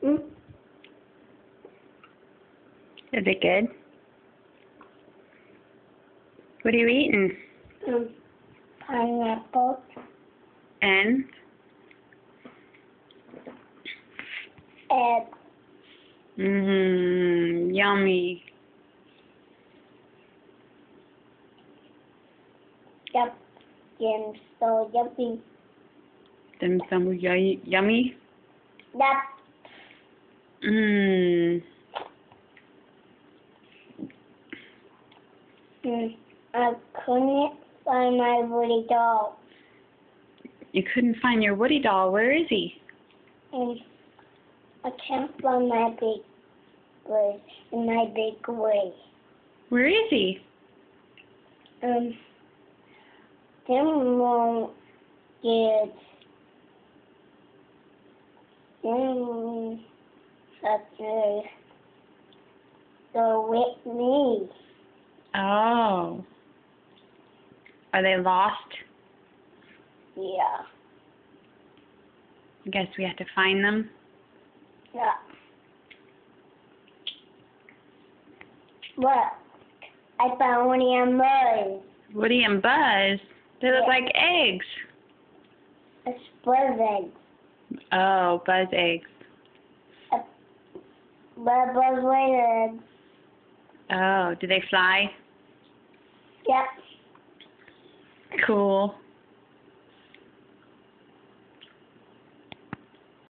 Mm. Is it good? What are you eating? Pineapple. And? Egg. Yummy. Yep. And so yummy. Dim sum were yummy? Yep. I couldn't find my Woody doll. You couldn't find your Woody doll. Where is he? And I can't find my big bird in my big way. Where is he? Them won't get such go with me. Oh. Are they lost? Yeah. I guess we have to find them. Yeah. Look, I found Woody and Buzz. Woody and Buzz? They look Yeah. like eggs. It's Buzz eggs. Oh, Buzz eggs. Buzz laid eggs. Oh, do they fly? Yep. Cool.